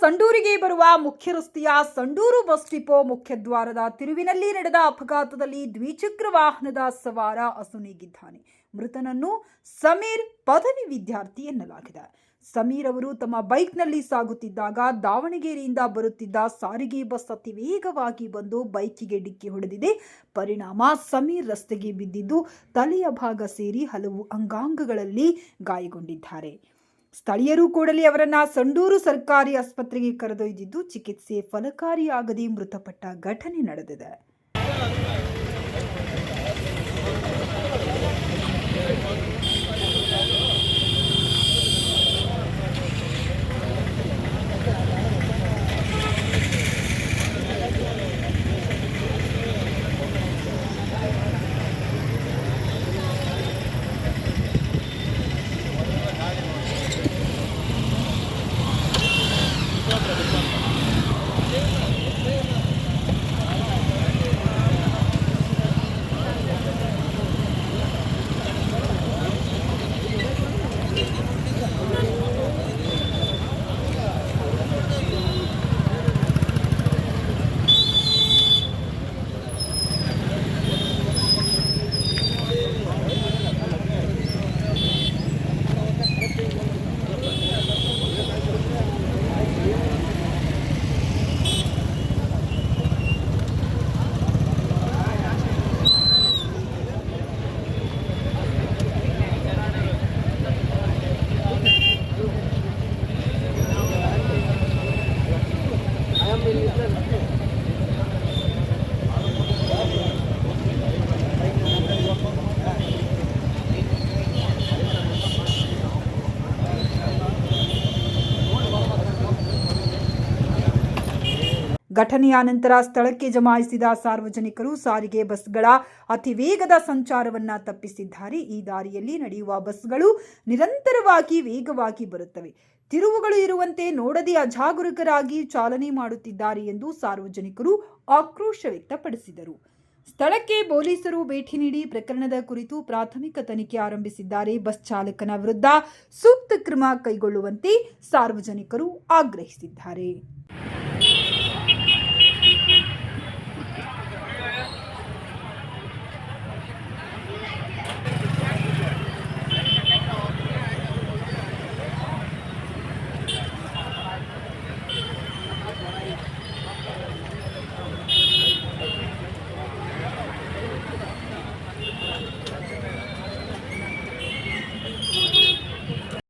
ಸಂಡೂರಿಗೆ ಬರುವ ಮುಖ್ಯ ರಸ್ತೆಯ ಸಂಡೂರು ಬಸ್ ಡಿಪೋ ಮುಖ್ಯದ್ವಾರದ ತಿರುವಿನಲ್ಲಿ ನಡೆದ ಅಪಘಾತದಲ್ಲಿ ದ್ವಿಚಕ್ರ ವಾಹನದ ಸವಾರ ಅಸುನೀಗಿದ್ದಾನೆ. ಮೃತನನ್ನು ಸಮೀರ್ ಪದವಿ ವಿದ್ಯಾರ್ಥಿ ಎನ್ನಲಾಗಿದೆ. ಸಮೀರ್ ಅವರು ತಮ್ಮ ಬೈಕ್ನಲ್ಲಿ ಸಾಗುತ್ತಿದ್ದಾಗ ದಾವಣಗೆರೆಯಿಂದ ಬರುತ್ತಿದ್ದ ಸಾರಿಗೆ ಬಸ್ ಅತಿ ವೇಗವಾಗಿ ಬಂದು ಬೈಕಿಗೆ ಡಿಕ್ಕಿ ಹೊಡೆದಿದೆ. ಪರಿಣಾಮ ಸಮೀರ್ ರಸ್ತೆಗೆ ಬಿದ್ದಿದ್ದು ತಲೆಯ ಭಾಗ ಸೇರಿ ಹಲವು ಅಂಗಾಂಗಗಳಲ್ಲಿ ಗಾಯಗೊಂಡಿದ್ದಾರೆ. ಸ್ಥಳೀಯರು ಕೂಡಲೇ ಅವರನ್ನ ಸಂಡೂರು ಸರ್ಕಾರಿ ಆಸ್ಪತ್ರೆಗೆ ಕರೆದೊಯ್ದಿದ್ದು ಚಿಕಿತ್ಸೆ ಫಲಕಾರಿಯಾಗದೆ ಮೃತಪಟ್ಟ ಘಟನೆ ನಡೆದಿದೆ. ಘಟನೆಯ ನಂತರ ಸ್ಥಳಕ್ಕೆ ಜಮಾಯಿಸಿದ ಸಾರ್ವಜನಿಕರು ಸಾರಿಗೆ ಬಸ್ಗಳ ಅತಿ ವೇಗದ ಸಂಚಾರವನ್ನ ತಪ್ಪಿಸಿದ್ದಾರೆ. ಈ ದಾರಿಯಲ್ಲಿ ನಡೆಯುವ ಬಸ್ಗಳು ನಿರಂತರವಾಗಿ ವೇಗವಾಗಿ ಬರುತ್ತವೆ. ತಿರುವುಗಳು ಇರುವಂತೆ ನೋಡದೆ ಅಜಾಗರೂಕರಾಗಿ ಚಾಲನೆ ಮಾಡುತ್ತಿದ್ದಾರೆ ಎಂದು ಸಾರ್ವಜನಿಕರು ಆಕ್ರೋಶ ವ್ಯಕ್ತಪಡಿಸಿದರು. ಸ್ಥಳಕ್ಕೆ ಪೊಲೀಸರು ಭೇಟಿ ನೀಡಿ ಪ್ರಕರಣದ ಕುರಿತು ಪ್ರಾಥಮಿಕ ತನಿಖೆ ಆರಂಭಿಸಿದ್ದಾರೆ. ಬಸ್ ಚಾಲಕನ ವಿರುದ್ಧ ಸೂಕ್ತ ಕ್ರಮ ಕೈಗೊಳ್ಳುವಂತೆ ಸಾರ್ವಜನಿಕರು ಆಗ್ರಹಿಸಿದ್ದಾರೆ.